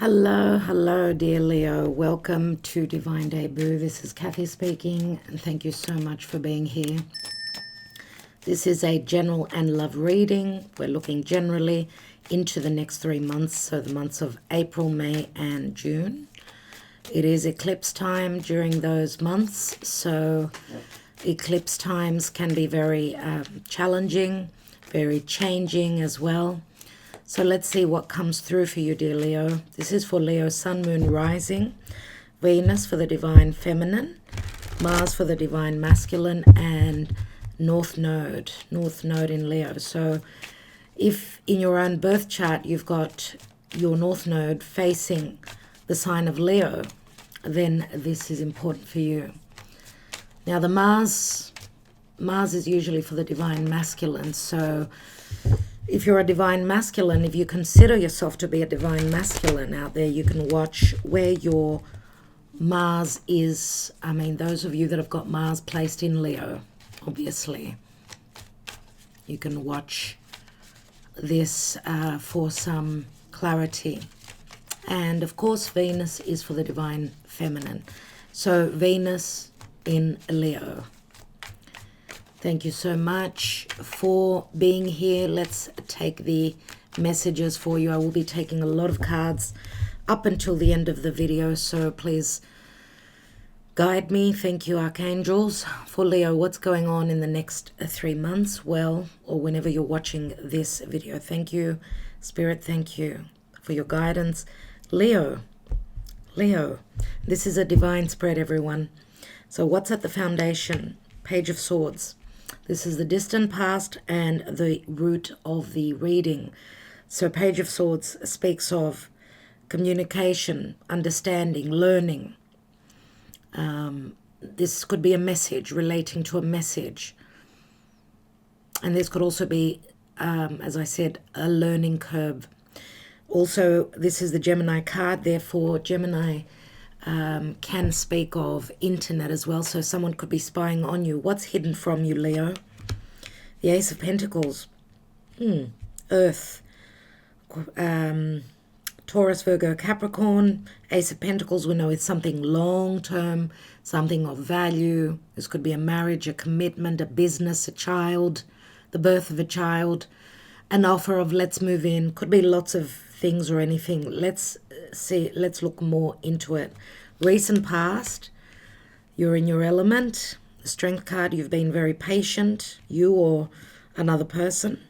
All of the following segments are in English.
Hello, dear Leo. Welcome to Divine Debut. This is Kathy speaking, and thank you so much for being here. This is a general and love reading. We're looking generally into the next 3 months, so the months of April, May, and June. It is eclipse time during those months, so eclipse times can be very challenging, very changing as well. So let's see what comes through for you, dear Leo. This is for Leo, Sun, Moon, Rising, Venus for the Divine Feminine, Mars for the Divine Masculine, and North Node in Leo. So if in your own birth chart you've got your North Node facing the sign of Leo, then this is important for you. Now the Mars is usually for the Divine Masculine, so if you're a Divine Masculine, if you consider yourself to be a Divine Masculine out there, you can watch where your Mars is. I mean, those of you that have got Mars placed in Leo, obviously, you can watch this for some clarity. And of course, Venus is for the Divine Feminine. So Venus in Leo. Thank you so much for being here. Let's take the messages for you. I will be taking a lot of cards up until the end of the video, so please guide me. Thank you, archangels. For Leo, what's going on in the next 3 months? Well, or whenever you're watching this video. Thank you, Spirit. Thank you for your guidance. Leo, this is a divine spread, everyone. So what's at the foundation? Page of Swords. This is the distant past and the root of the reading. So Page of Swords speaks of communication, understanding, learning. This could be a message, relating to a message. And this could also be, as I said, a learning curve. Also, this is the Gemini card. Therefore, Gemini can speak of internet as well, so someone could be spying on you. What's hidden from you, Leo? The Ace of Pentacles, Earth, Taurus, Virgo, Capricorn. Ace of Pentacles, we know it's something long-term, something of value. This could be a marriage, a commitment, a business, a child, the birth of a child, an offer of let's move in. Could be lots of things or anything. Let's see, let's look more into it. Recent past, you're in your element. The Strength card, you've been very patient, you or another person.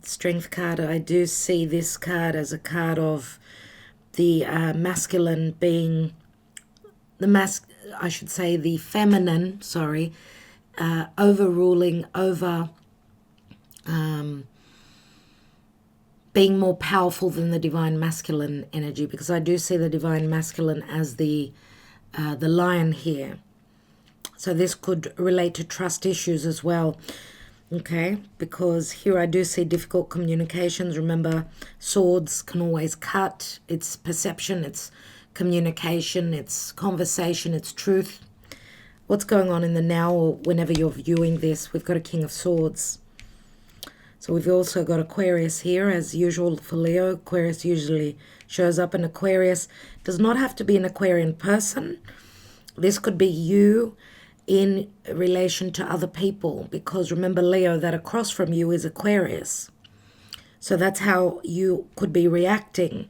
Strength card, I do see this card as a card of the masculine being the feminine, overruling over being more powerful than the Divine Masculine energy, because I do see the Divine Masculine as the lion here. So this could relate to trust issues as well, okay? Because here I do see difficult communications. Remember, swords can always cut. It's perception, it's communication, it's conversation, it's truth. What's going on in the now, or whenever you're viewing this? We've got a King of Swords. So we've also got Aquarius here, as usual for Leo. Aquarius usually shows up, and Aquarius does not have to be an Aquarian person. This could be you in relation to other people, because remember, Leo, that across from you is Aquarius. So that's how you could be reacting.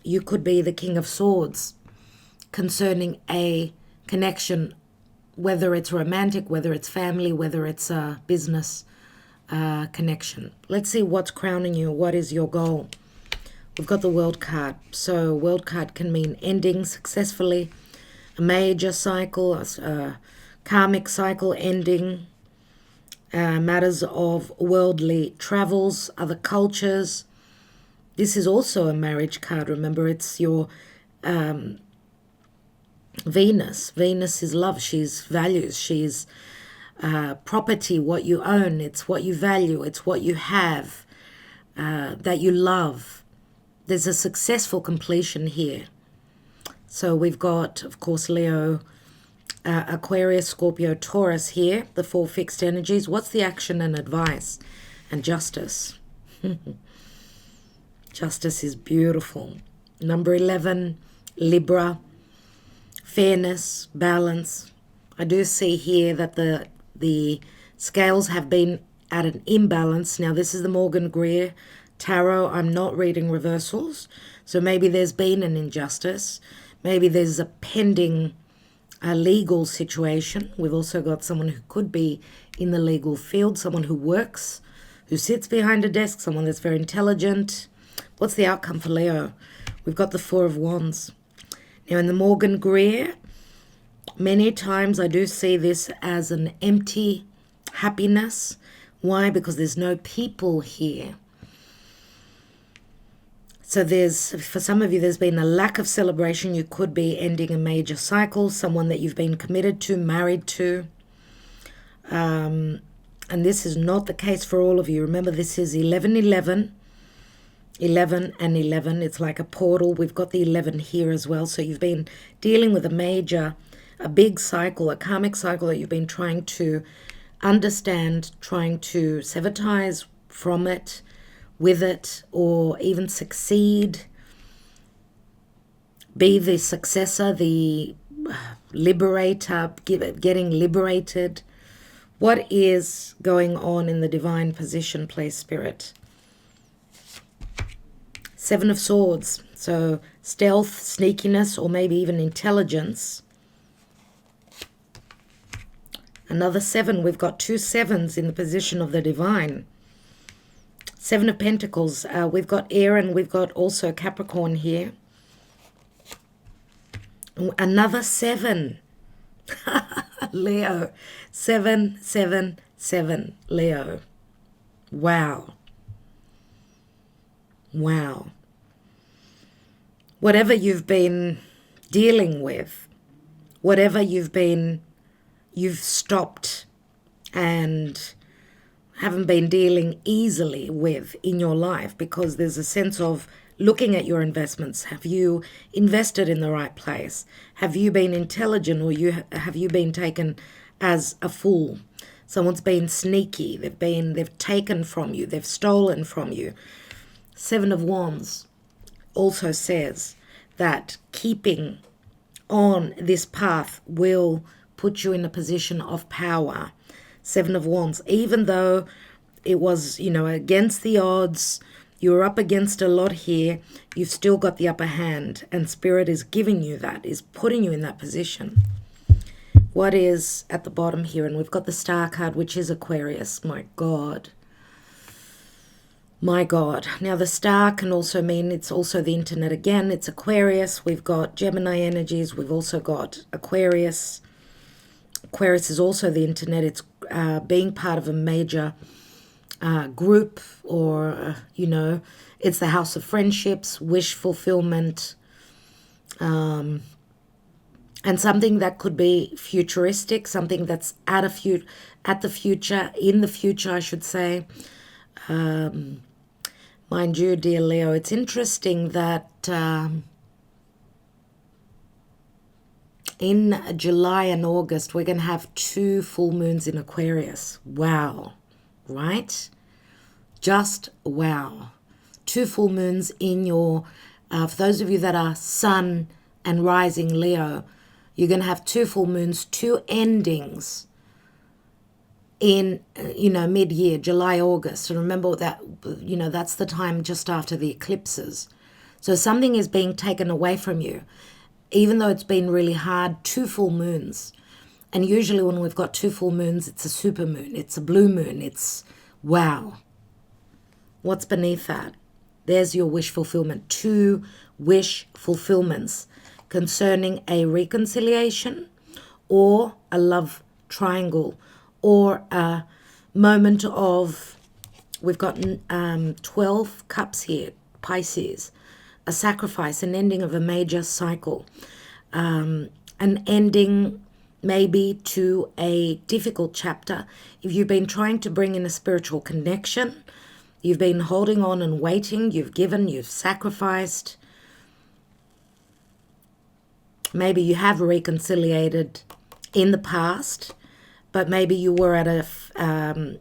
You could be the King of Swords concerning a connection, whether it's romantic, whether it's family, whether it's a business connection. Let's see what's crowning you. What is your goal? We've got the World card. So World card can mean ending successfully, a major cycle, a karmic cycle ending, matters of worldly travels, other cultures. This is also a marriage card. Remember, it's your Venus. Venus is love. She's values. She's property, what you own. It's what you value. It's what you have, that you love. There's a successful completion here. So we've got, of course, Leo, Aquarius, Scorpio, Taurus here, the 4 fixed energies. What's the action and advice? And justice. Justice is beautiful. Number 11, Libra, fairness, balance. I do see here that the scales have been at an imbalance. Now, this is the Morgan Greer Tarot. I'm not reading reversals. So maybe there's been an injustice. Maybe there's a pending legal situation. We've also got someone who could be in the legal field, someone who works, who sits behind a desk, someone that's very intelligent. What's the outcome for Leo? We've got the Four of Wands. Now, in the Morgan Greer, many times I do see this as an empty happiness. Why? Because there's no people here. So for some of you, there's been a lack of celebration. You could be ending a major cycle, someone that you've been committed to, married to. And this is not the case for all of you. Remember, this is 11-11. 11 and 11. It's like a portal. We've got the 11 here as well. So you've been dealing with a big cycle, a karmic cycle that you've been trying to understand, trying to sever ties from it, with it, or even succeed, be the successor, the liberator, getting liberated. What is going on in the divine position, please, Spirit? Seven of Swords. So stealth, sneakiness, or maybe even intelligence. Another 7. We've got 2 sevens in the position of the divine. 7 of Pentacles. We've got air and we've got also Capricorn here. Another 7. Leo. 7, 7, 7. Leo. Wow. Wow. Whatever you've been dealing with, whatever you've stopped and haven't been dealing easily with in your life, because there's a sense of looking at your investments. Have you invested in the right place? Have you been intelligent, or have you been taken as a fool? Someone's been sneaky. They've taken from you. They've stolen from you. 7 of Wands also says that keeping on this path will put you in a position of power. 7 of Wands, even though it was, against the odds, you were up against a lot here, you've still got the upper hand, and Spirit is giving you that, is putting you in that position. What is at the bottom here? And we've got the Star card, which is Aquarius. My God. My God. Now, the star can also mean it's also the internet again. It's Aquarius. We've got Gemini energies. We've also got Aquarius. Aquarius is also the internet. It's being part of a major group, or, it's the house of friendships, wish fulfillment, and something that could be futuristic, something that's in the future, I should say. Mind you, dear Leo, it's interesting that in July and August, we're going to have 2 full moons in Aquarius. Wow. Right? Just wow. 2 full moons in your, for those of you that are sun and rising Leo, you're going to have 2 full moons, 2 endings in, mid-year, July, August. And remember that, that's the time just after the eclipses. So something is being taken away from you, even though it's been really hard. 2 full moons. And usually when we've got 2 full moons, it's a super moon. It's a blue moon. It's wow. What's beneath that? There's your wish fulfillment. 2 wish fulfillments concerning a reconciliation or a love triangle, or a moment of, we've got 12 cups here, Pisces, a sacrifice, an ending of a major cycle, an ending maybe to a difficult chapter. If you've been trying to bring in a spiritual connection, you've been holding on and waiting, you've given, you've sacrificed. Maybe you have reconciliated in the past, but maybe you were at a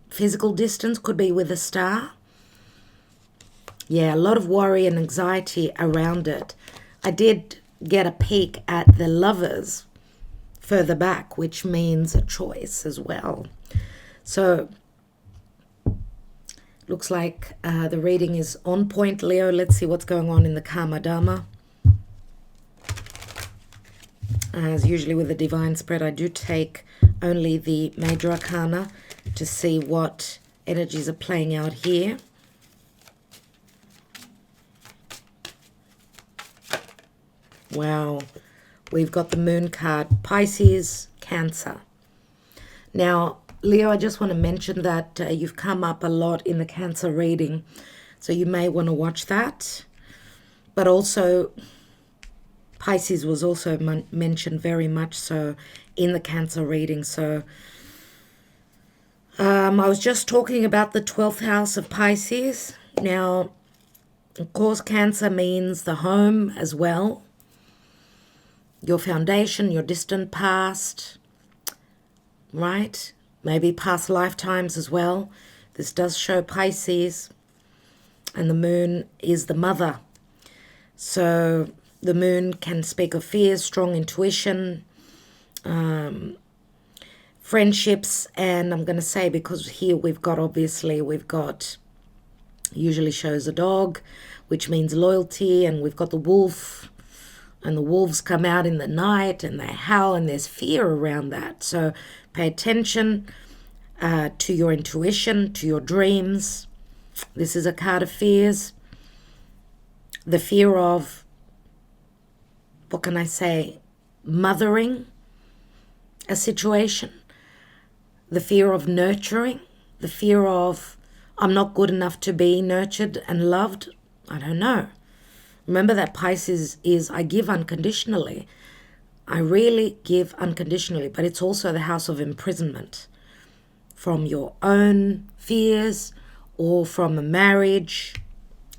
physical distance, could be with a star. Yeah, a lot of worry and anxiety around it. I did get a peek at the Lovers further back, which means a choice as well. So, looks like the reading is on point, Leo. Let's see what's going on in the Karma Dharma. As usually with the Divine Spread, I do take only the Major Arcana to see what energies are playing out here. Wow. We've got the Moon card, Pisces, Cancer. Now, Leo, I just want to mention that you've come up a lot in the Cancer reading, so you may want to watch that. But also, Pisces was also mentioned very much so in the Cancer reading. So, I was just talking about the 12th house of Pisces. Now, of course, Cancer means the home as well. Your foundation, your distant past, right? Maybe past lifetimes as well. This does show Pisces. And the moon is the mother. So the moon can speak of fears, strong intuition, friendships. And I'm going to say, because here we've got, usually shows a dog, which means loyalty. And we've got the wolf. And the wolves come out in the night and they howl, and there's fear around that. So pay attention to your intuition, to your dreams. This is a card of fears. The fear of, what can I say, mothering a situation. The fear of nurturing. The fear of, I'm not good enough to be nurtured and loved. I don't know. Remember that Pisces is, I give unconditionally. I really give unconditionally, but it's also the house of imprisonment from your own fears or from a marriage.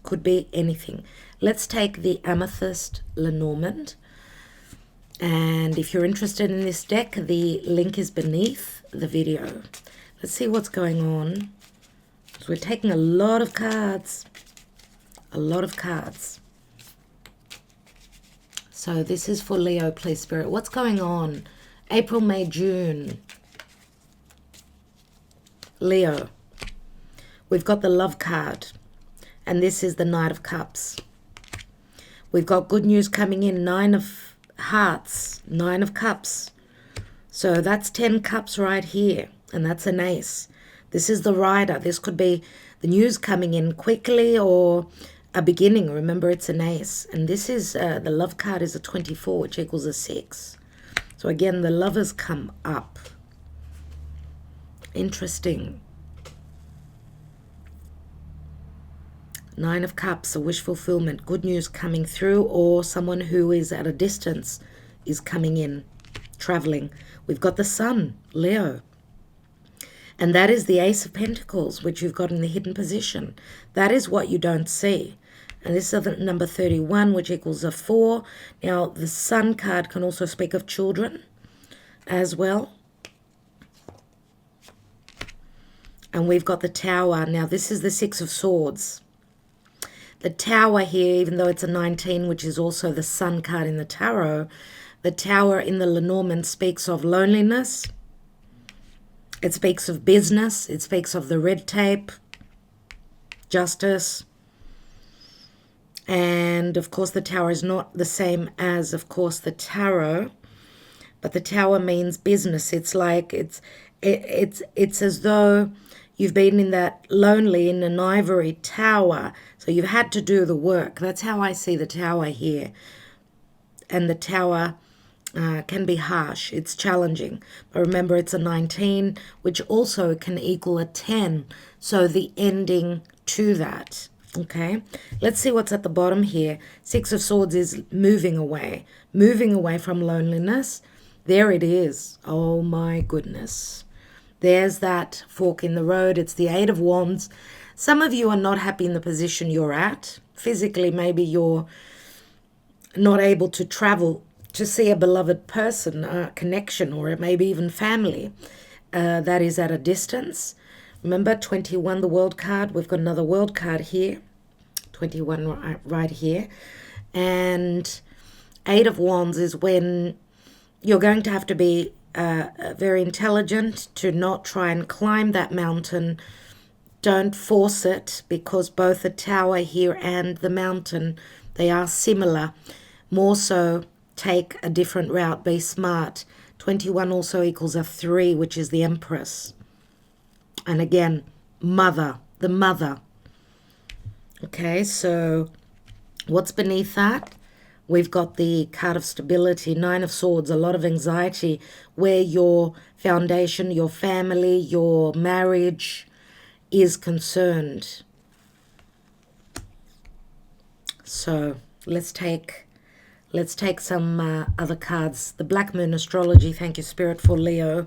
Could be anything. Let's take the Amethyst Lenormand. And if you're interested in this deck, the link is beneath the video. Let's see what's going on. So we're taking a lot of cards. A lot of cards. So this is for Leo, please, Spirit. What's going on? April, May, June. Leo. We've got the Love card. And this is the Knight of Cups. We've got good news coming in. 9 of Hearts. 9 of Cups. So that's 10 cups right here. And that's an ace. This is the Rider. This could be the news coming in quickly or a beginning. Remember, it's an ace. And this is, the Love card is a 24, which equals a 6. So again, the Lovers come up. Interesting. 9 of Cups, a wish fulfillment, good news coming through, or someone who is at a distance is coming in, traveling. We've got the Sun, Leo. And that is the Ace of Pentacles, which you've got in the hidden position. That is what you don't see. And this is the number 31, which equals a 4. Now, the Sun card can also speak of children as well. And we've got the Tower. Now, this is the 6 of Swords. The Tower here, even though it's a 19, which is also the Sun card in the Tarot, the Tower in the Lenormand speaks of loneliness. It speaks of business. It speaks of the red tape, justice. And, of course, the Tower is not the same as, of course, the Tarot. But the Tower means business. It's like, it's as though you've been in that lonely, in an ivory tower. So you've had to do the work. That's how I see the Tower here. And the Tower can be harsh. It's challenging. But remember, it's a 19, which also can equal a 10. So the ending to that. Okay, let's see what's at the bottom here. 6 of Swords is moving away from loneliness. There it is. Oh my goodness. There's that fork in the road. It's the 8 of Wands. Some of you are not happy in the position you're at. Physically, maybe you're not able to travel to see a beloved person, connection, or maybe even family that is at a distance. Remember, 21, the World card. We've got another World card here. 21 right here. And 8 of Wands is when you're going to have to be very intelligent to not try and climb that mountain. Don't force it, because both the tower here and the mountain, they are similar. More so, take a different route, be smart. 21 also equals a 3, which is the Empress. And again, mother, the mother. Okay, so what's beneath that? We've got the card of stability, 9 of Swords, a lot of anxiety, where your foundation, your family, your marriage is concerned. So let's take some other cards. The Black Moon Astrology, thank you Spirit for Leo.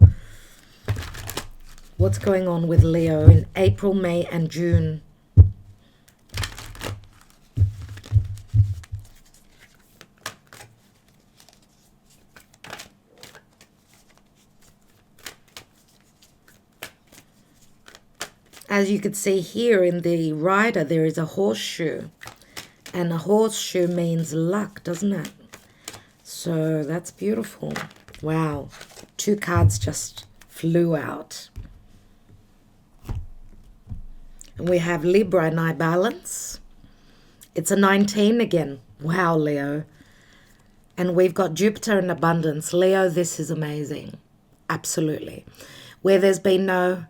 What's going on with Leo in April, May and June? As you can see here in the rider, there is a horseshoe. And a horseshoe means luck, doesn't it? So that's beautiful. Wow. 2 cards just flew out. And we have Libra and I balance. It's a 19 again. Wow, Leo. And we've got Jupiter in abundance. Leo, this is amazing. Absolutely. Where there's been no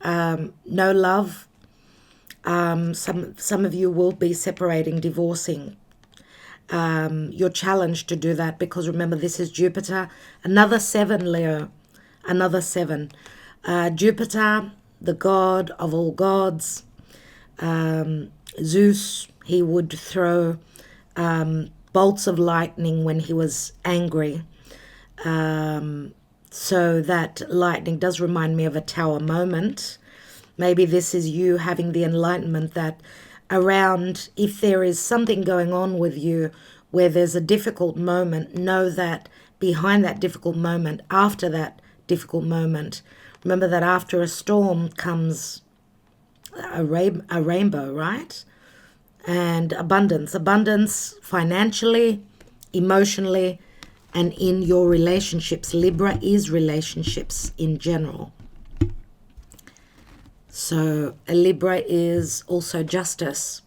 love, some of you will be separating, divorcing. You're challenged to do that, because remember, this is Jupiter. Another 7, Leo. Another 7. Jupiter, the god of all gods. Zeus, he would throw bolts of lightning when he was angry. So that lightning does remind me of a tower moment. Maybe this is you having the enlightenment that around, if there is something going on with you where there's a difficult moment, know that behind that difficult moment, after that difficult moment, remember that after a storm comes a rainbow, right? And abundance financially, emotionally, and in your relationships. Libra is relationships in general. So a Libra is also justice.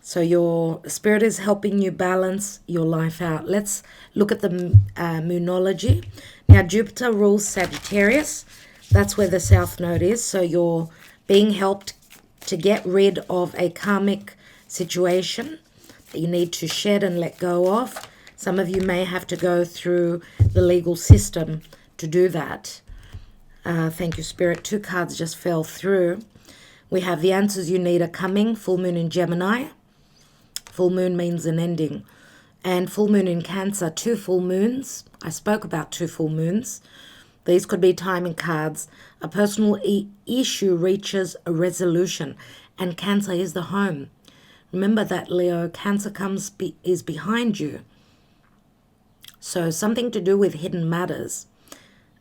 So your spirit is helping you balance your life out. Let's look at the Moonology. Now Jupiter rules Sagittarius. That's where the South Node is. So you're being helped to get rid of a karmic situation that you need to shed and let go of. Some of you may have to go through the legal system to do that. Thank you, Spirit. 2 cards just fell through. We have the answers you need are coming. Full moon in Gemini. Full moon means an ending. And full moon in Cancer. 2 full moons. I spoke about 2 full moons. These could be timing cards. A personal issue reaches a resolution. And Cancer is the home. Remember that, Leo. Cancer is behind you. So something to do with hidden matters.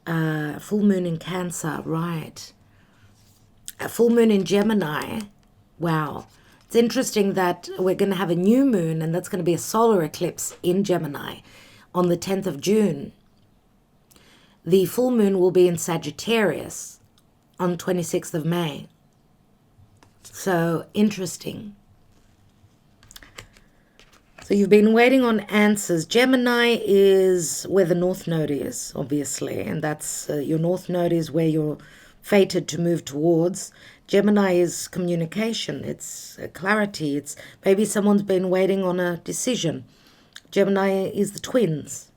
Full moon in Cancer, right. A full moon in Gemini. Wow. It's interesting that we're going to have a new moon, and that's going to be a solar eclipse in Gemini on the 10th of June. The full moon will be in Sagittarius on 26th of May. So interesting. So you've been waiting on answers. Gemini is where the North Node is, obviously, and that's your North Node is where you're fated to move towards. Gemini is communication. It's clarity. It's maybe someone's been waiting on a decision. Gemini is the twins.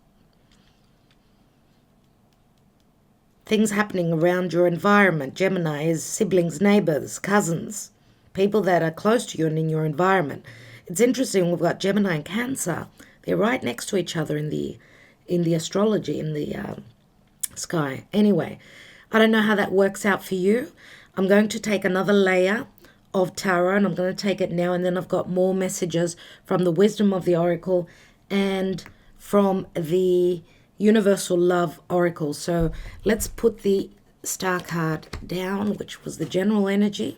Things happening around your environment. Gemini is siblings, neighbors, cousins, people that are close to you and in your environment. It's interesting, we've got Gemini and Cancer. They're right next to each other in the astrology, in the sky. Anyway, I don't know how that works out for you. I'm going to take another layer of tarot, and I'm going to take it now, and then I've got more messages from the Wisdom of the Oracle and from the Universal Love Oracle. So let's put the star card down, which was the general energy.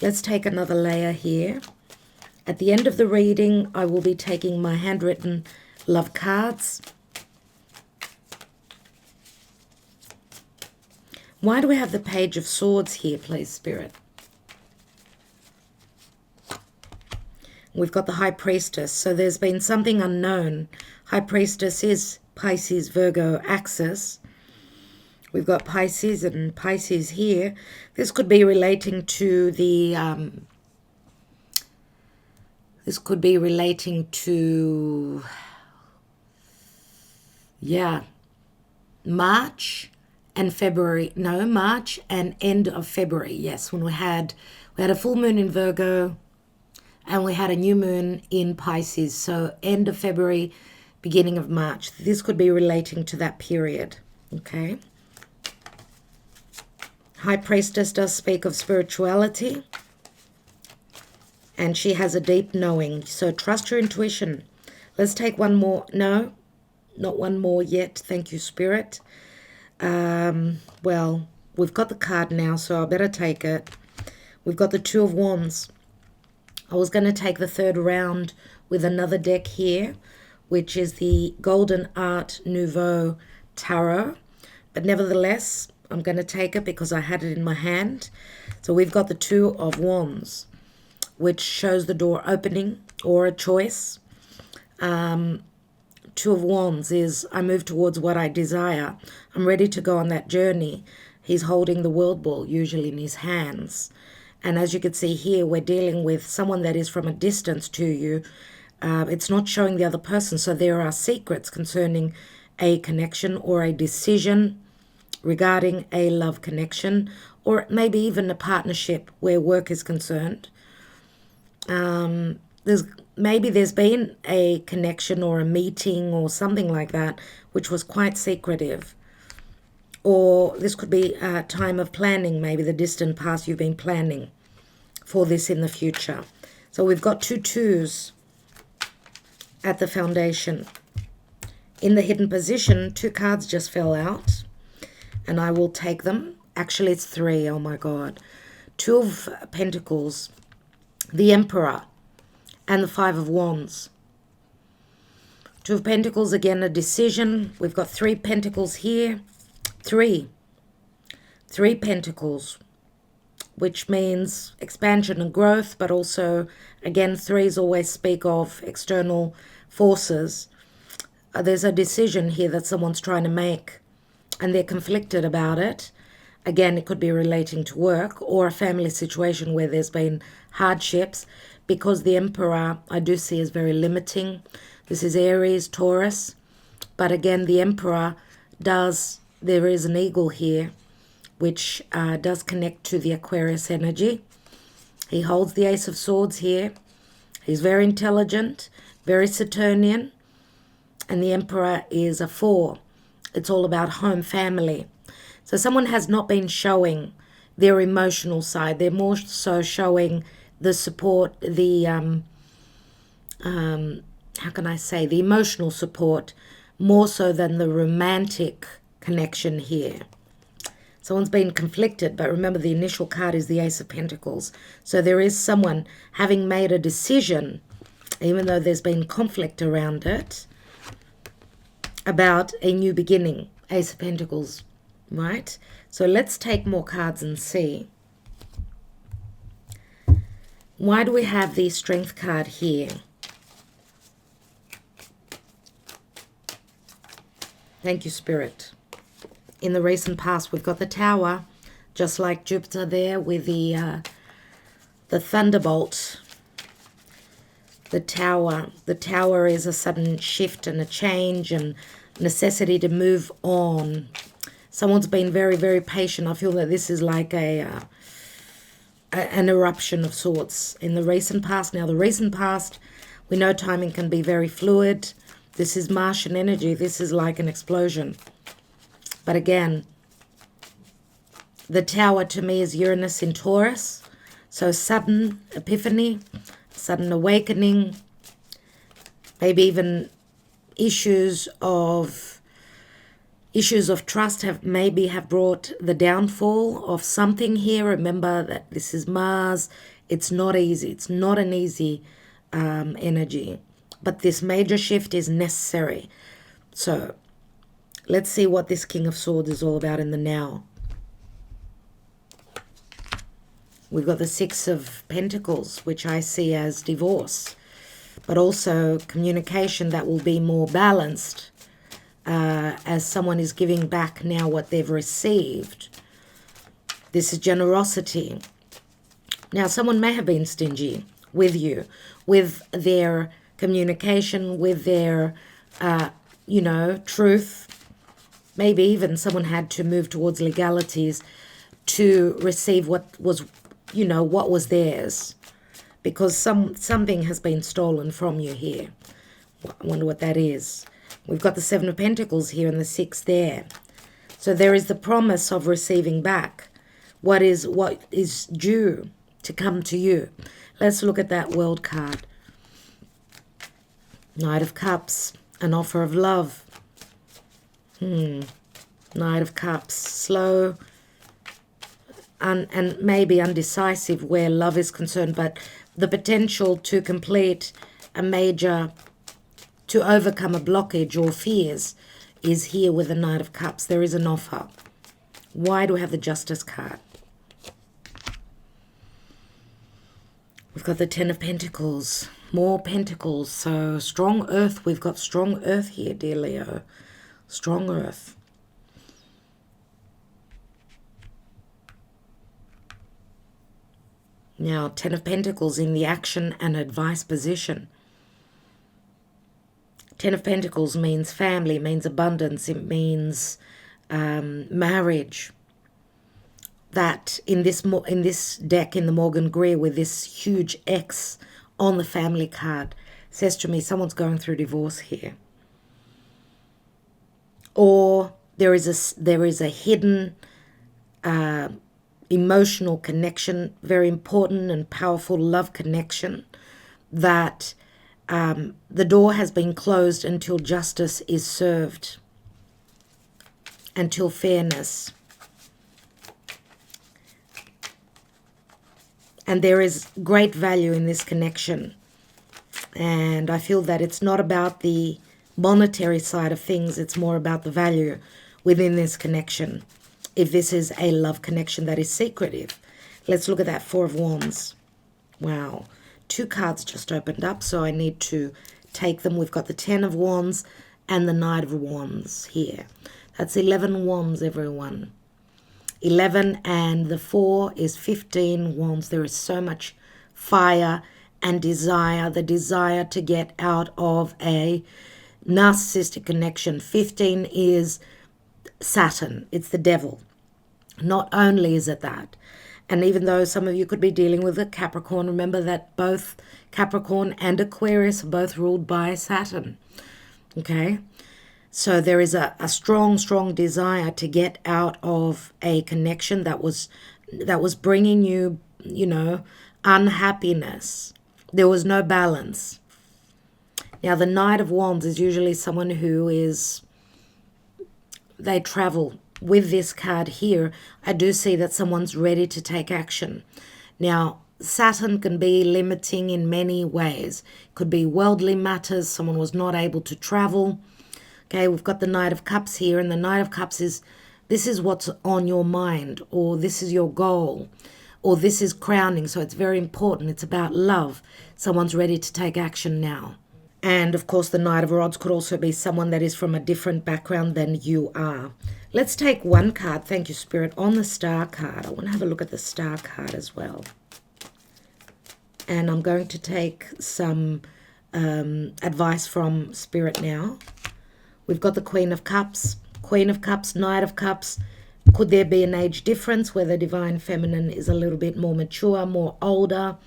Let's take another layer here. At the end of the reading, I will be taking my handwritten love cards. Why do we have the Page of Swords here, please, Spirit? We've got the High Priestess, so there's been something unknown. High Priestess is Pisces, Virgo, axis. We've got Pisces and Pisces here. This could be relating to the... this could be relating to... yeah, March and February. No, March and end of February. Yes, when we had a full moon in Virgo and we had a new moon in Pisces. So end of February, beginning of March. This could be relating to that period. Okay. High Priestess does speak of spirituality. And she has a deep knowing. So trust your intuition. Let's take one more. No, not one more yet. Thank you, Spirit. Well, we've got the card now, so I better take it. We've got the Two of Wands. I was going to take the third round with another deck here, which is the Golden Art Nouveau Tarot. But nevertheless, I'm going to take it because I had it in my hand. So we've got the Two of Wands, which shows the door opening or a choice. Two of Wands is I move towards what I desire. I'm ready to go on that journey. He's holding the world ball, usually in his hands. And as you can see here, we're dealing with someone that is from a distance to you. It's not showing the other person. So there are secrets concerning a connection or a decision regarding a love connection, or maybe even a partnership where work is concerned. There's been a connection or a meeting or something like that, which was quite secretive. Or this could be a time of planning, maybe the distant past you've been planning for this in the future. So we've got two twos at the foundation. In the hidden position, two cards just fell out, and I will take them. Actually, it's three. Oh my God. Two of Pentacles, the Emperor, and the Five of Wands. Two of Pentacles, again, a decision. We've got three Pentacles here. Three Pentacles, which means expansion and growth, but also, again, threes always speak of external forces. There's a decision here that someone's trying to make, and they're conflicted about it. Again, it could be relating to work or a family situation where there's been hardships, because the Emperor I do see is very limiting. This is Aries, Taurus. But again, the Emperor there is an eagle here, which does connect to the Aquarius energy. He holds the Ace of Swords here. He's very intelligent, very Saturnian. And the Emperor is a 4. It's all about home, family. So someone has not been showing their emotional side. They're more so showing the support, the, how can I say, the emotional support, more so than the romantic connection here. Someone's been conflicted, but remember the initial card is the Ace of Pentacles. So there is someone having made a decision, even though there's been conflict around it, about a new beginning. Ace of Pentacles, right? So let's take more cards and see. Why do we have the Strength card here? Thank you, Spirit. In the recent past, we've got the Tower, just like Jupiter there with the Thunderbolt. The Tower is a sudden shift and a change and necessity to move on. Someone's been very, very patient. I feel that this is like an eruption of sorts in the recent past. Now, the recent past, we know timing can be very fluid. This is Martian energy. This is like an explosion. But again, the Tower to me is Uranus in Taurus. So sudden epiphany, sudden awakening, maybe even issues of Issues of trust maybe have brought the downfall of something here. Remember that this is Mars. It's not easy. It's not an easy energy. But this major shift is necessary. So let's see what this King of Swords is all about in the now. We've got the Six of Pentacles, which I see as divorce, but also communication that will be more balanced as someone is giving back now what they've received. This is generosity. Now, someone may have been stingy with you, with their communication, with their, truth. Maybe even someone had to move towards legalities to receive what was, what was theirs. Because something has been stolen from you here. I wonder what that is. We've got the Seven of Pentacles here and the Six there. So there is the promise of receiving back what is due to come to you. Let's look at that World card. Knight of Cups, an offer of love. Knight of Cups, slow and maybe undecisive where love is concerned, but the potential to complete a major, to overcome a blockage or fears is here with the Knight of Cups. There is an offer. Why do we have the Justice card? We've got the Ten of Pentacles. More Pentacles. So strong earth. We've got strong earth here, dear Leo. Strong earth. Now, Ten of Pentacles in the action and advice position. Ten of Pentacles means family, means abundance, it means marriage. That in this deck in the Morgan Greer with this huge X on the family card says to me someone's going through divorce here. Or there is a hidden emotional connection, very important and powerful love connection that the door has been closed until justice is served, until fairness. And there is great value in this connection. And I feel that it's not about the monetary side of things, it's more about the value within this connection. If this is a love connection that is secretive. Let's look at that Four of Wands. Wow. 2 cards just opened up, so I need to take them. We've got the 10 of Wands and the Knight of Wands here. That's 11 Wands, everyone. 11 and the 4 is 15 Wands. There is so much fire and desire, the desire to get out of a narcissistic connection. 15 is Saturn. It's the devil. Not only is it that, and even though some of you could be dealing with a Capricorn, remember that both Capricorn and Aquarius are both ruled by Saturn. Okay? So there is a strong, strong desire to get out of a connection that was bringing you, unhappiness. There was no balance. Now, the Knight of Wands is usually someone who they travel. With this card here, I do see that someone's ready to take action. Now, Saturn can be limiting in many ways. Could be worldly matters. Someone was not able to travel. Okay, we've got the Knight of Cups here, and the Knight of Cups this is what's on your mind, or this is your goal, or this is crowning. So it's very important. It's about love. Someone's ready to take action now. And of course, the Knight of Rods could also be someone that is from a different background than you are. Let's take one card, thank you, Spirit, on the Star card. I want to have a look at the Star card as well. And I'm going to take some advice from Spirit now. We've got the Queen of Cups, Knight of Cups. Could there be an age difference where the Divine Feminine is a little bit more mature, more older?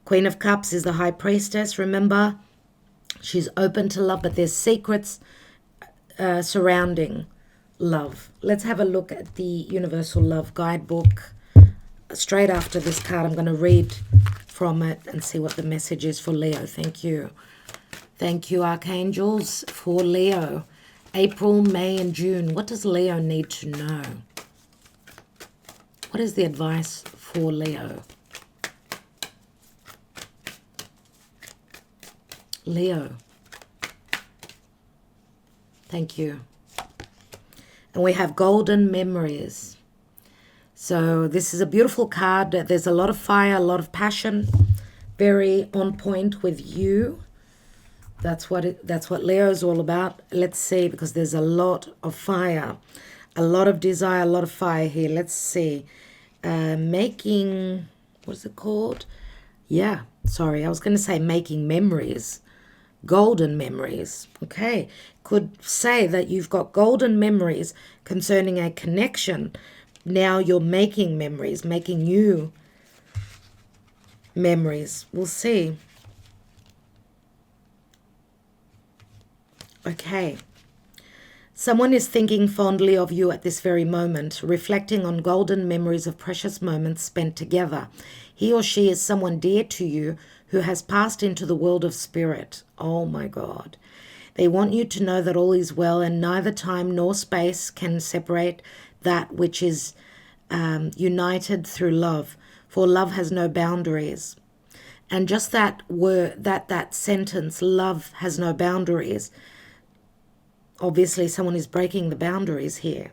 Queen of Cups is the High Priestess, remember? She's open to love, but there's secrets surrounding love. Let's have a look at the Universal Love Guidebook. Straight after this card, I'm going to read from it and see what the message is for Leo. Thank you. Thank you, Archangels, for Leo. April, May, and June. What does Leo need to know? What is the advice for Leo? Leo. Thank you. And we have golden memories. So this is a beautiful card. There's a lot of fire, a lot of passion. Very on point with you. That's what Leo is all about. Let's see, because there's a lot of fire, a lot of desire, a lot of fire here. Let's see. Making, what is it called? Yeah, sorry, I was going to say making memories. Golden memories. Okay, could say that you've got golden memories concerning a connection. Now you're making memories, making new memories. We'll see. Okay. Someone is thinking fondly of you at this very moment, reflecting on golden memories of precious moments spent together. He or she is someone dear to you who has passed into the world of spirit. Oh my God. They want you to know that all is well, and neither time nor space can separate that which is united through love, for love has no boundaries. And just that word, that sentence, love has no boundaries. Obviously, someone is breaking the boundaries here.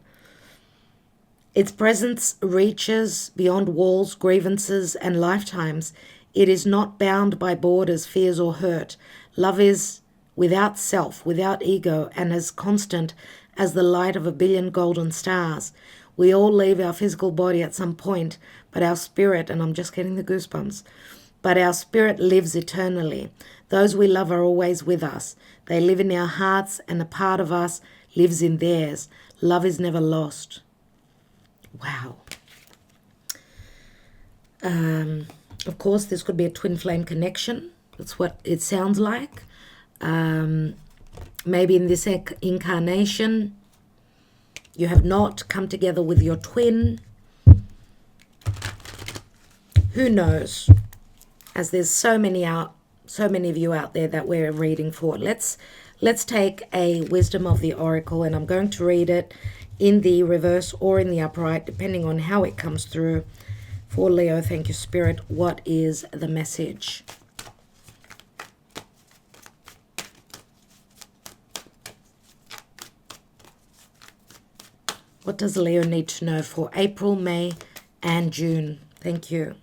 Its presence reaches beyond walls, grievances, and lifetimes. It is not bound by borders, fears, or hurt. Love is without self, without ego, and as constant as the light of a billion golden stars. We all leave our physical body at some point, but our spirit, and I'm just getting the goosebumps, but our spirit lives eternally. Those we love are always with us. They live in our hearts, and a part of us lives in theirs. Love is never lost. Wow. Of course, this could be a twin flame connection. That's what it sounds like. Maybe in this incarnation, you have not come together with your twin. Who knows? As there's so many of you out there that we're reading for. Let's take a wisdom of the oracle, and I'm going to read it in the reverse or in the upright, depending on how it comes through. For Leo, thank you, Spirit. What is the message? What does Leo need to know for April, May, and June? Thank you.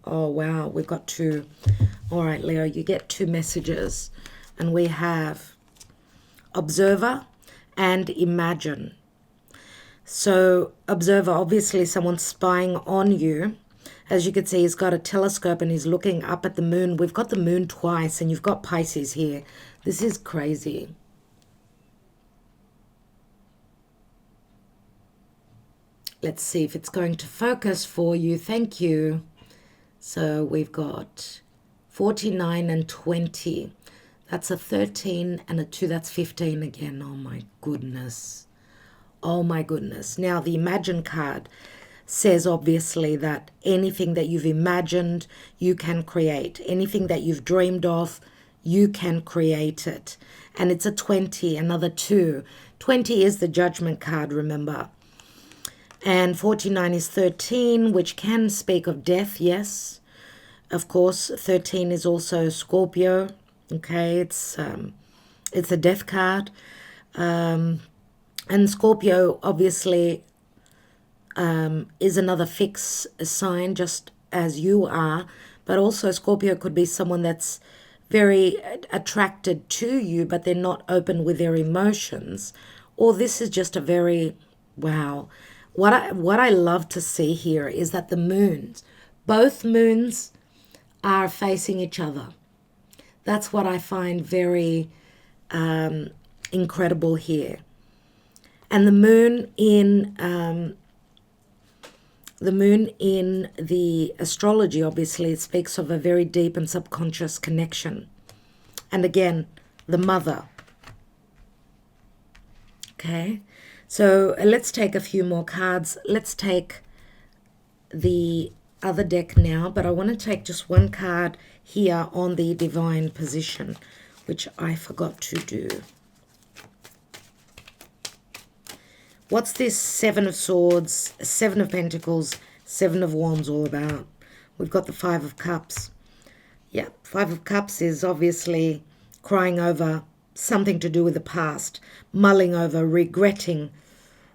Oh, wow, we've got two. All right, Leo, you get two messages. And we have observer and imagine. So observer, obviously someone's spying on you. As you can see, he's got a telescope and he's looking up at the moon. We've got the moon twice, and you've got Pisces here. This is crazy. Let's see if it's going to focus for you. Thank you. So we've got 49 and 20. That's a 13 and a 2. That's 15 again. Oh, my goodness. Oh, my goodness. Now, the Imagine card says, obviously, that anything that you've imagined, you can create. Anything that you've dreamed of, you can create it. And it's a 20, another 2. 20 is the Judgment card, remember. And 49 is 13, which can speak of death, yes. Of course, 13 is also Scorpio. Okay, it's a death card. And Scorpio, obviously, is another fixed sign, just as you are. But also Scorpio could be someone that's very attracted to you, but they're not open with their emotions. Or this is just a very, wow. What I love to see here is that the moons, both moons are facing each other. That's what I find very incredible here. And the moon in the astrology, obviously, it speaks of a very deep and subconscious connection. And again, the mother. Okay, so let's take a few more cards. Let's take the other deck now, but I want to take just one card here on the divine position, which I forgot to do. What's this Seven of Swords, Seven of Pentacles, Seven of Wands all about? We've got the Five of Cups. Yeah, Five of Cups is obviously crying over something to do with the past, mulling over, regretting.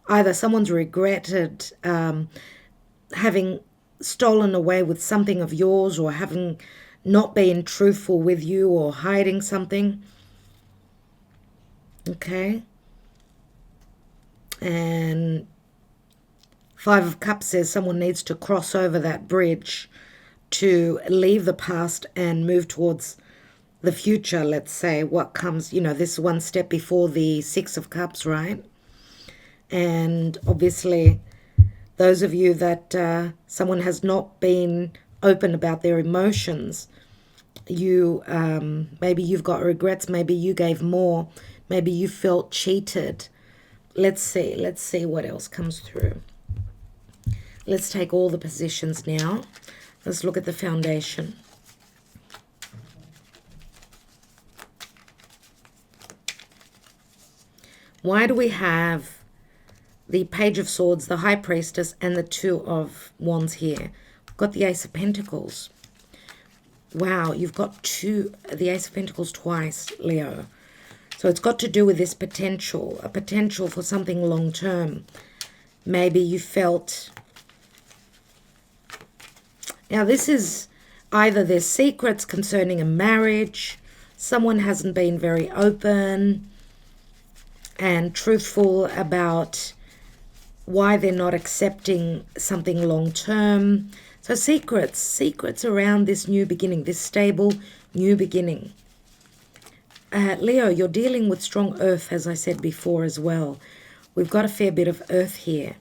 Either someone's regretted having stolen away with something of yours, or having not been truthful with you, or hiding something. Okay. And Five of Cups says someone needs to cross over that bridge to leave the past and move towards the future, let's say. What comes, you know, this one step before the Six of Cups, right? And obviously, those of you that someone has not been open about their emotions, you maybe you've got regrets, maybe you gave more, maybe you felt cheated. Let's see what else comes through. Let's take all the positions now. Let's look at the foundation. Why do we have the Page of Swords, the High Priestess, and the Two of Wands here? We've got the Ace of Pentacles. Wow, you've got the Ace of Pentacles twice, Leo. So it's got to do with this potential, a potential for something long-term. Maybe you felt... Now, this is either there's secrets concerning a marriage, someone hasn't been very open and truthful about why they're not accepting something long-term. So secrets around this new beginning, this stable new beginning. Leo, you're dealing with strong earth, as I said before as well. We've got a fair bit of earth here.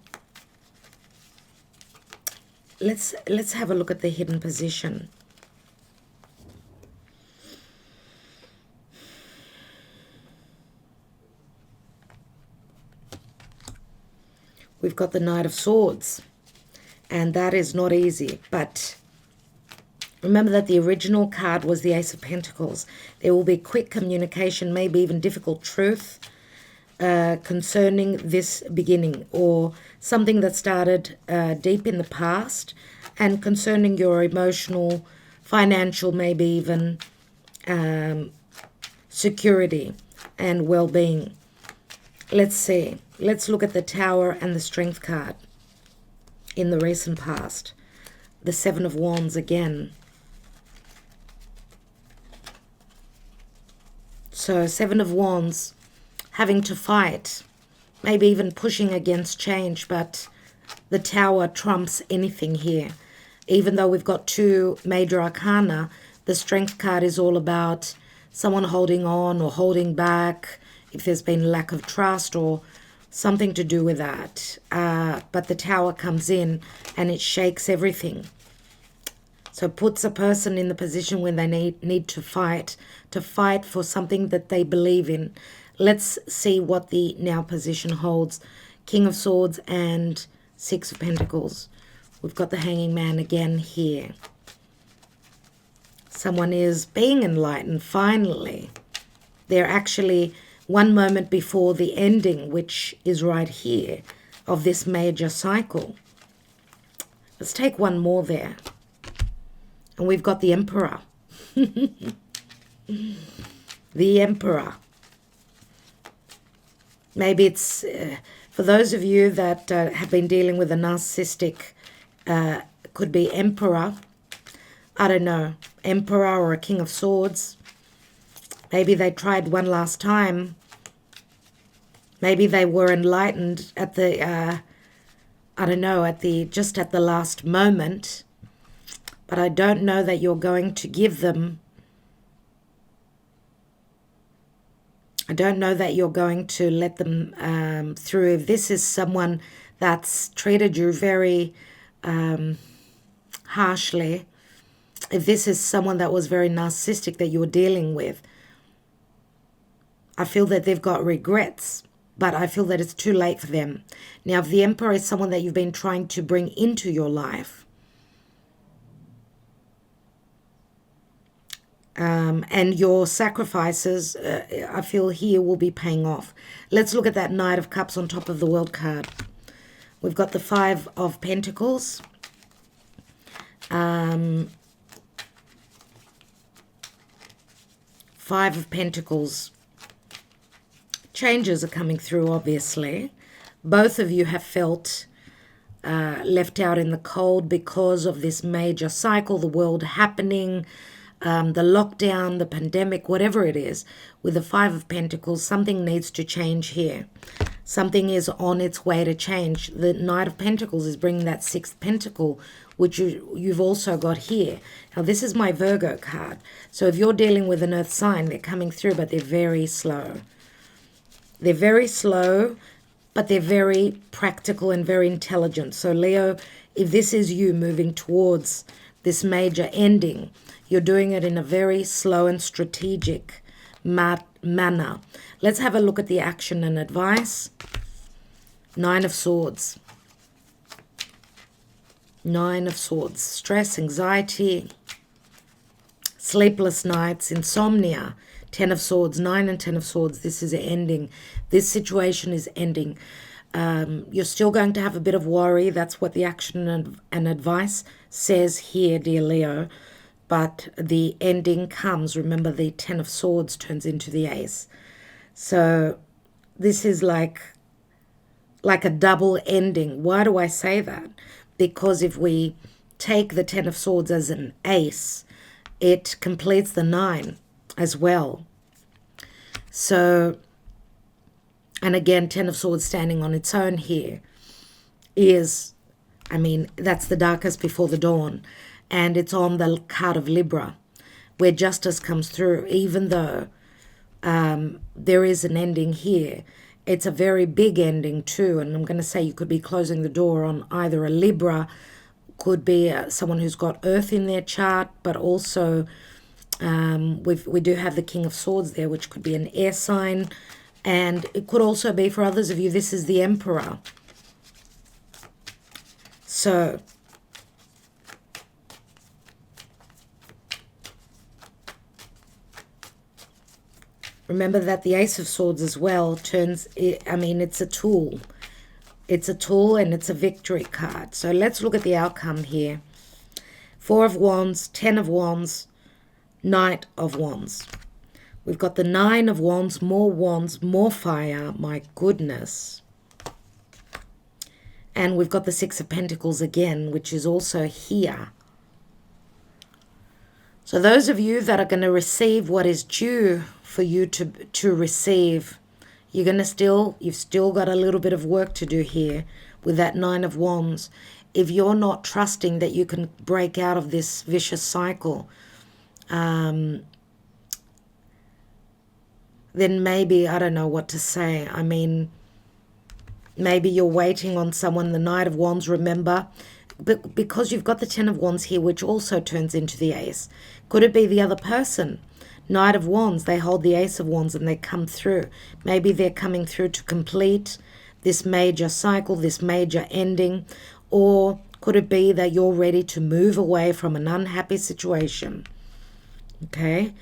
Let's have a look at the hidden position. We've got the Knight of Swords, and that is not easy, but remember that the original card was the Ace of Pentacles. There will be quick communication, maybe even difficult truth concerning this beginning, or something that started deep in the past, and concerning your emotional, financial, maybe even security and well-being. Let's see. Let's look at the Tower and the Strength card in the recent past. The Seven of Wands again. So Seven of Wands, having to fight, maybe even pushing against change, but the Tower trumps anything here. Even though we've got two major arcana, the Strength card is all about someone holding on or holding back, if there's been lack of trust or something to do with that. But the Tower comes in and it shakes everything. So puts a person in the position when they need to fight for something that they believe in. Let's see what the now position holds. King of Swords and Six of Pentacles. We've got the Hanging Man again here. Someone is being enlightened, finally. They're actually one moment before the ending, which is right here, of this major cycle. Let's take one more there. And we've got the Emperor. The Emperor. Maybe it's, for those of you that have been dealing with a narcissistic, could be Emperor. I don't know, Emperor or a King of Swords. Maybe they tried one last time. Maybe they were enlightened at the, I don't know, just at the last moment. But I don't know that you're going to give them, I don't know that you're going to let them through. If this is someone that's treated you very harshly, if this is someone that was very narcissistic that you were dealing with, I feel that they've got regrets, but I feel that it's too late for them. Now, if the Emperor is someone that you've been trying to bring into your life, And your sacrifices, I feel here, will be paying off. Let's look at that Knight of Cups on top of the World card. We've got the Five of Pentacles. Five of Pentacles. Changes are coming through, obviously. Both of you have felt left out in the cold because of this major cycle, the world happening, the lockdown, the pandemic, whatever it is. With the Five of Pentacles, something needs to change here. Something is on its way to change. The Knight of Pentacles is bringing that Sixth Pentacle, which you've also got here. Now, this is my Virgo card. So if you're dealing with an earth sign, they're coming through, but they're very slow. They're very slow, but they're very practical and very intelligent. So Leo, if this is you moving towards this major ending, you're doing it in a very slow and strategic manner. Let's have a look at the action and advice. Nine of Swords. Nine of Swords. Stress, anxiety, sleepless nights, insomnia. Ten of Swords, Nine and Ten of Swords. This is ending. This situation is ending. You're still going to have a bit of worry. That's what the action and advice says here, dear Leo. But the ending comes. Remember, the Ten of Swords turns into the Ace. So this is like a double ending. Why do I say that? Because if we take the Ten of Swords as an ace, it completes the Nine as well. So, and again, Ten of Swords standing on its own here is, I mean, that's the darkest before the dawn. And it's on the card of Libra, where justice comes through, even though there is an ending here. It's a very big ending too, and I'm going to say you could be closing the door on either a Libra, could be someone who's got Earth in their chart, but also we do have the King of Swords there, which could be an air sign, and it could also be, for others of you, this is the Emperor. So remember that the Ace of Swords as well turns, I mean, it's a tool. It's a tool and it's a victory card. So let's look at the outcome here. Four of Wands, Ten of Wands, Knight of Wands. We've got the Nine of Wands, more fire, my goodness. And we've got the Six of Pentacles again, which is also here. So those of you that are going to receive what is due for you to receive, you've still got a little bit of work to do here with that Nine of Wands. If you're not trusting that you can break out of this vicious cycle, then maybe, I don't know what to say. I mean, maybe you're waiting on someone. The Knight of Wands, remember, but because you've got the Ten of Wands here, which also turns into the Ace. Could it be the other person? Knight of Wands, they hold the Ace of Wands and they come through. Maybe they're coming through to complete this major cycle, this major ending. Or could it be that you're ready to move away from an unhappy situation? Okay.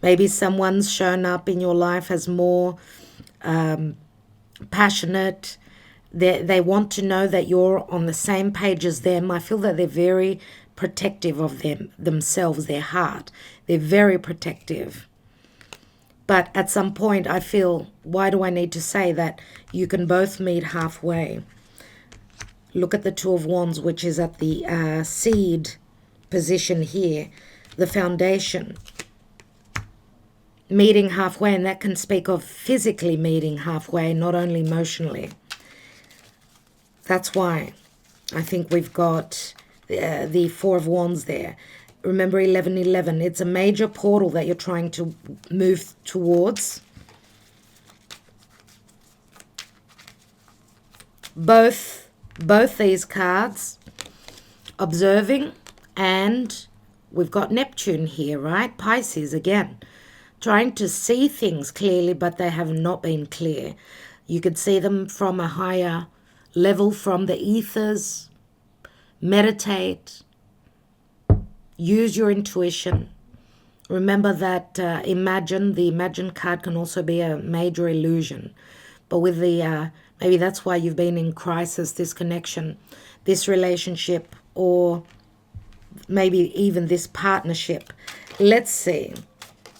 Maybe someone's shown up in your life as more passionate. They want to know that you're on the same page as them. I feel that they're very protective of themselves, their heart. They're very protective. But at some point, I feel, why do I need to say that you can both meet halfway? Look at the Two of Wands, which is at the seed position here, the foundation. Meeting halfway, and that can speak of physically meeting halfway, not only emotionally. That's why I think we've got the Four of Wands there. Remember 1111, it's a major portal that you're trying to move towards. Both these cards, observing, and we've got Neptune here, right? Pisces again. Trying to see things clearly, but they have not been clear. You could see them from a higher level, from the ethers. Meditate. Use your intuition. Remember that imagine, the imagine card can also be a major illusion. But with the, maybe that's why you've been in crisis, this connection, this relationship, or maybe even this partnership. Let's see.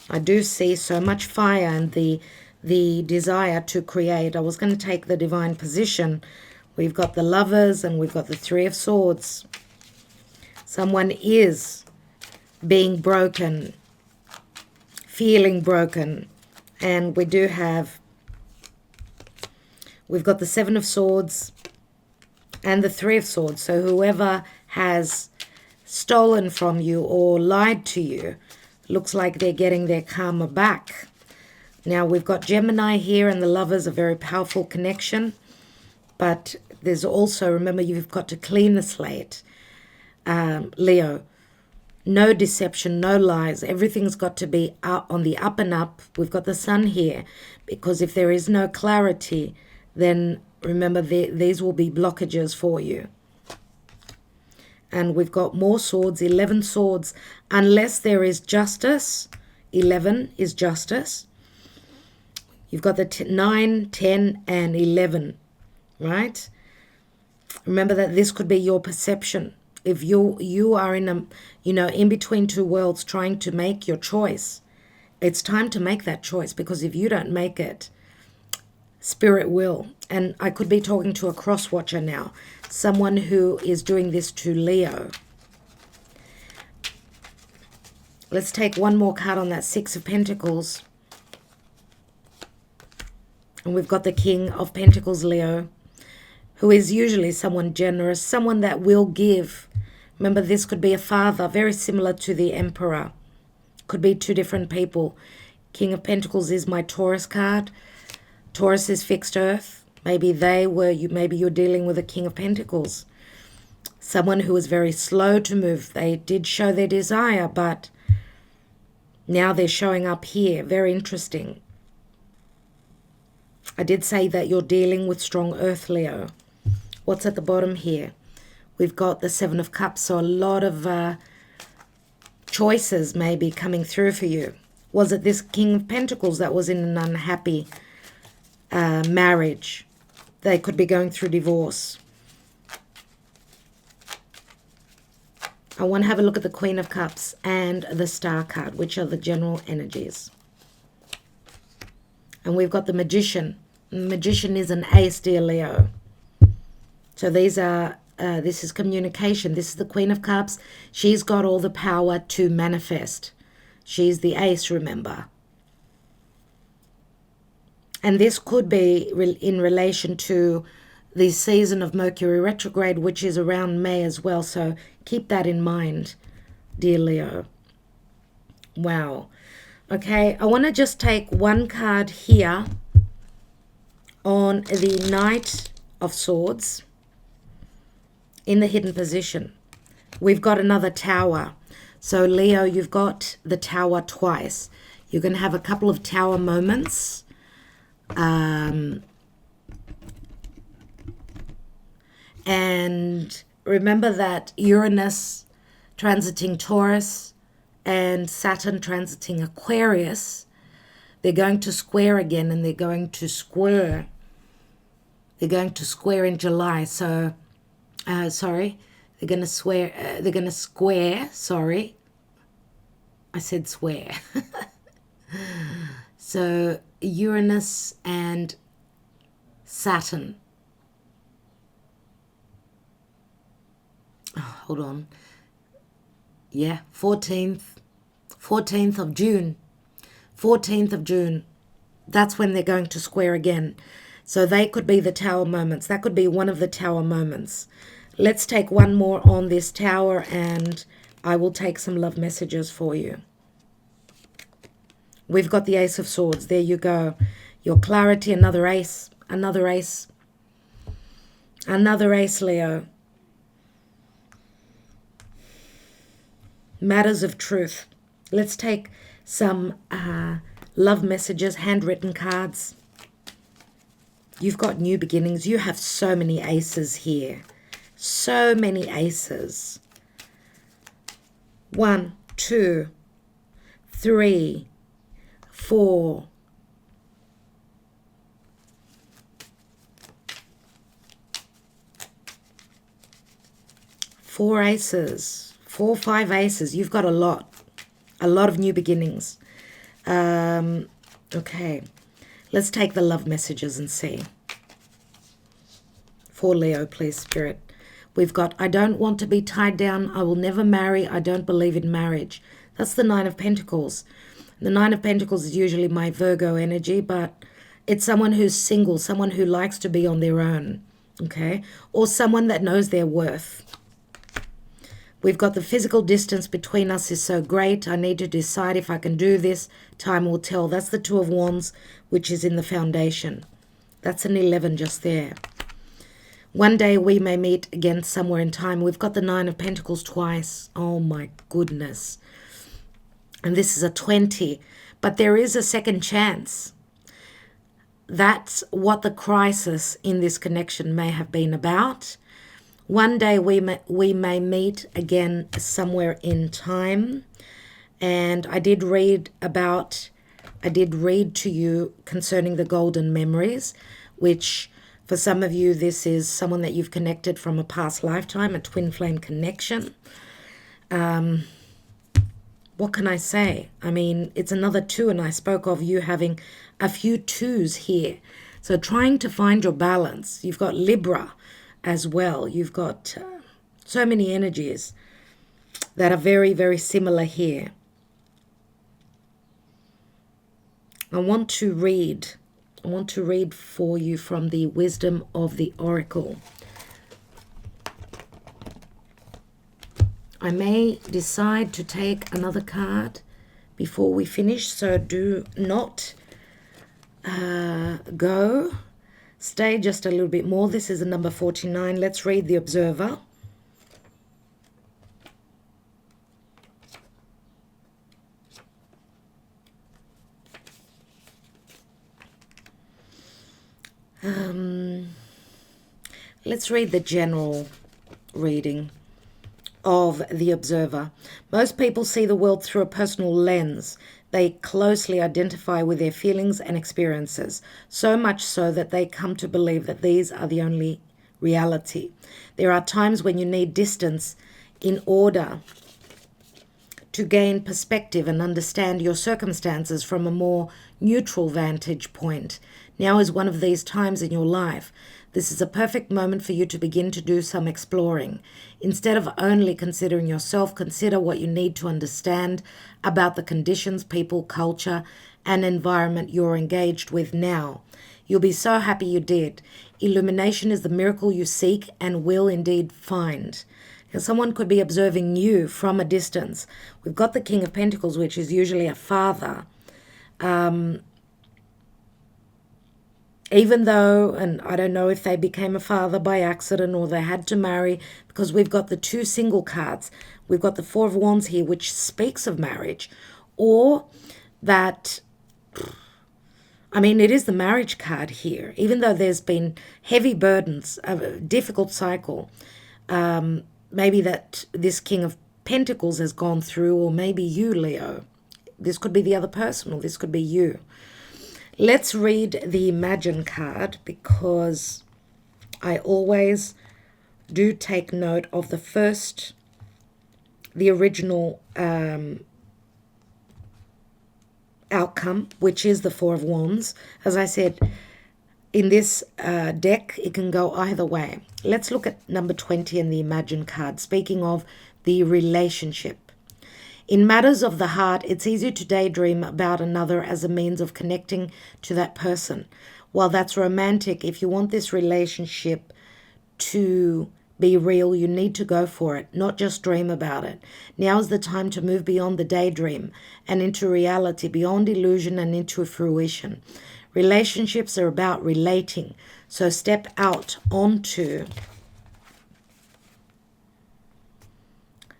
I do see so much fire and the desire to create. I was going to take the divine position. We've got the Lovers and we've got the Three of Swords. Someone is being broken, feeling broken. And we do have, we've got the Seven of Swords and the Three of Swords. So whoever has stolen from you or lied to you, looks like they're getting their karma back. Now we've got Gemini here, and the Lovers, a very powerful connection. But there's also, remember, you've got to clean the slate. Leo, no deception, no lies. Everything's got to be on the up and up. We've got the Sun here, because if there is no clarity, then remember these will be blockages for you. And we've got more swords, 11 swords. Unless there is justice, 11 is justice. You've got the 9, 10, and 11, right? Remember that this could be your perception. If you are in a, in between two worlds trying to make your choice, it's time to make that choice, because if you don't make it, Spirit will. And I could be talking to a cross watcher now, someone who is doing this to Leo. Let's take one more card on that Six of Pentacles. And we've got the King of Pentacles, Leo, who is usually someone generous, someone that will give. Remember, this could be a father, very similar to the Emperor. Could be two different people. King of Pentacles is my Taurus card. Taurus is fixed earth. Maybe maybe you're dealing with a King of Pentacles. Someone who is very slow to move. They did show their desire, but now they're showing up here. Very interesting. I did say that you're dealing with strong earth, Leo. What's at the bottom here? We've got the Seven of Cups, so a lot of choices may be coming through for you. Was it this King of Pentacles that was in an unhappy marriage? They could be going through divorce. I want to have a look at the Queen of Cups and the Star card, which are the general energies. And we've got the Magician. The Magician is an ace, dear Leo. So these are, this is communication. This is the Queen of Cups. She's got all the power to manifest. She's the ace, remember. And this could be in relation to the season of Mercury retrograde, which is around May as well. So keep that in mind, dear Leo. Wow. Okay, I want to just take one card here on the Knight of Swords in the hidden position. We've got another Tower. So Leo, you've got the Tower twice. You're going to have a couple of Tower moments. And remember that Uranus transiting Taurus and Saturn transiting Aquarius, they're going to square again, and they're going to square. They're going to square in July. So, sorry, they're going to swear. They're going to square. Sorry, I said swear. So Uranus and Saturn. Oh, hold on. Yeah, 14th of June. 14th of June. That's when they're going to square again. So they could be the Tower moments. That could be one of the Tower moments. Let's take one more on this Tower, and I will take some love messages for you. We've got the Ace of Swords. There you go. Your clarity, another ace. Another ace. Another ace, Leo. Matters of truth. Let's take some love messages, handwritten cards. You've got new beginnings. You have so many aces here. So many aces. 1, 2, 3, 4, 4 aces, 4, 5 aces. You've got a lot of new beginnings. Okay, let's take the love messages and see. For Leo, please, Spirit. We've got, I don't want to be tied down. I will never marry. I don't believe in marriage. That's the Nine of Pentacles. The Nine of Pentacles is usually my Virgo energy, but it's someone who's single, someone who likes to be on their own, okay? Or someone that knows their worth. We've got the physical distance between us is so great. I need to decide if I can do this. Time will tell. That's the Two of Wands, which is in the foundation. That's an 11 just there. One day we may meet again somewhere in time. We've got the Nine of Pentacles twice. Oh my goodness. And this is a 20. But there is a second chance. That's what the crisis in this connection may have been about. One day we may meet again somewhere in time. And I did read to you concerning the golden memories, which for some of you, this is someone that you've connected from a past lifetime, a twin flame connection. What can I say? I mean, it's another 2, and I spoke of you having a few 2s here. So trying to find your balance. You've got Libra as well. You've got so many energies that are very, very similar here. I want to read for you from the Wisdom of the Oracle. I may decide to take another card before we finish, so do not go. Stay just a little bit more. This is a number 49. Let's read the Observer. Let's read the general reading of the Observer. Most people see the world through a personal lens. They closely identify with their feelings and experiences, so much so that they come to believe that these are the only reality. There are times when you need distance in order to gain perspective and understand your circumstances from a more neutral vantage point. Now is one of these times in your life. This is a perfect moment for you to begin to do some exploring. Instead of only considering yourself, consider what you need to understand about the conditions, people, culture, and environment you're engaged with now. You'll be so happy you did. Illumination is the miracle you seek and will indeed find. And someone could be observing you from a distance. We've got the King of Pentacles, which is usually a father. Even though, and I don't know if they became a father by accident or they had to marry, because we've got the 2 single cards. We've got the 4 of Wands here, which speaks of marriage. Or that, I mean, it is the marriage card here. Even though there's been heavy burdens, a difficult cycle, maybe that this King of Pentacles has gone through, or maybe you, Leo. This could be the other person, or this could be you. Let's read the Imagine card, because I always do take note of the original outcome, which is the 4 of Wands. As I said, in this deck, it can go either way. Let's look at number 20 in the Imagine card, speaking of the relationship. In matters of the heart, it's easy to daydream about another as a means of connecting to that person. While that's romantic, if you want this relationship to be real, you need to go for it, not just dream about it. Now is the time to move beyond the daydream and into reality, beyond illusion and into fruition. Relationships are about relating, so step out onto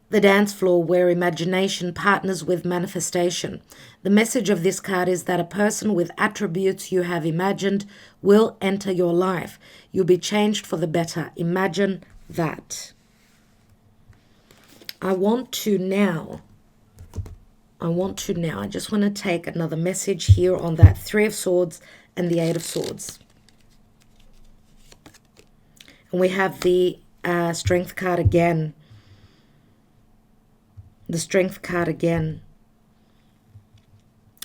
the dance floor where imagination partners with manifestation. The message of this card is that a person with attributes you have imagined will enter your life. You'll be changed for the better. Imagine that. I want to now I want to now, I just want to take another message here on that Three of Swords and the Eight of Swords. And we have the Strength card again. The Strength card again.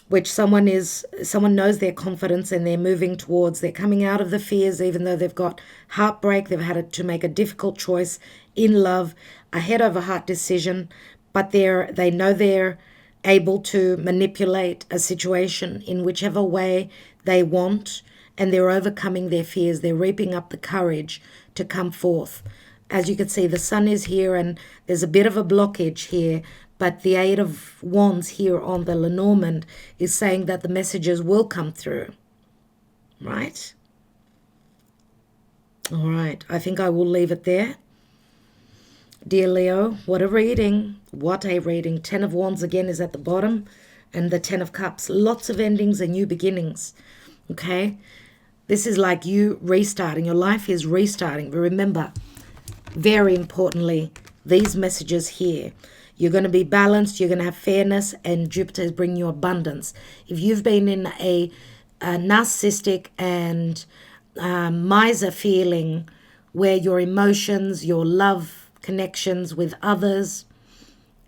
Which someone knows their confidence and they're moving towards, they're coming out of the fears, even though they've got heartbreak, they've had to make a difficult choice in love, a head over heart decision, but they know they're able to manipulate a situation in whichever way they want, and they're overcoming their fears. They're reaping up the courage to come forth. As you can see, the Sun is here and there's a bit of a blockage here, but the Eight of Wands here on the Lenormand is saying that the messages will come through, right? All right, I think I will leave it there. Dear Leo, what a reading. What a reading. Ten of Wands again is at the bottom, and the Ten of Cups. Lots of endings and new beginnings, okay? This is like you restarting. Your life is restarting. But remember, very importantly, these messages here. You're going to be balanced. You're going to have fairness, and Jupiter is bringing you abundance. If you've been in a narcissistic and miser feeling where your emotions, your love connections with others,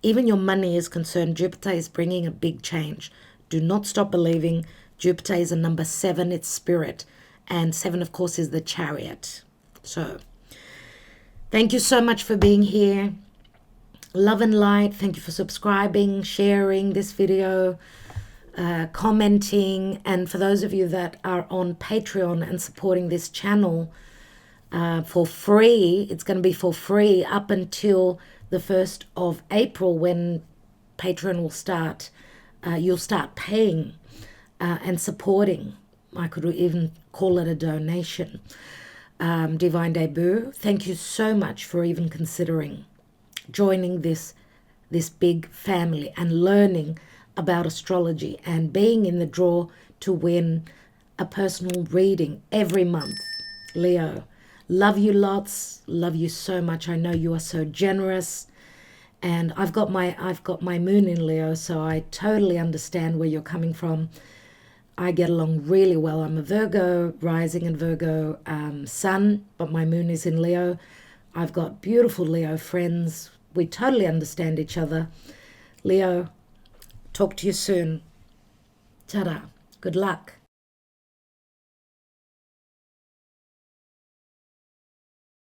even your money is concerned, Jupiter is bringing a big change. Do not stop believing. Jupiter is a number 7. It's spirit. And 7, of course, is the Chariot. So, thank you so much for being here. Love and light. Thank you for subscribing, sharing this video, commenting. And for those of you that are on Patreon and supporting this channel for free, it's going to be for free up until the 1st of April when Patreon will start. You'll start paying and supporting. I could even call it a donation. Divine Debut, thank you so much for even considering joining this big family and learning about astrology and being in the draw to win a personal reading every month. Leo, love you lots. Love you so much. I know you are so generous. And I've got my moon in Leo, so I totally understand where you're coming from. I get along really well. I'm a Virgo rising and Virgo sun, but my moon is in Leo. I've got beautiful Leo friends. We totally understand each other. Leo, talk to you soon. Ta-da. Good luck.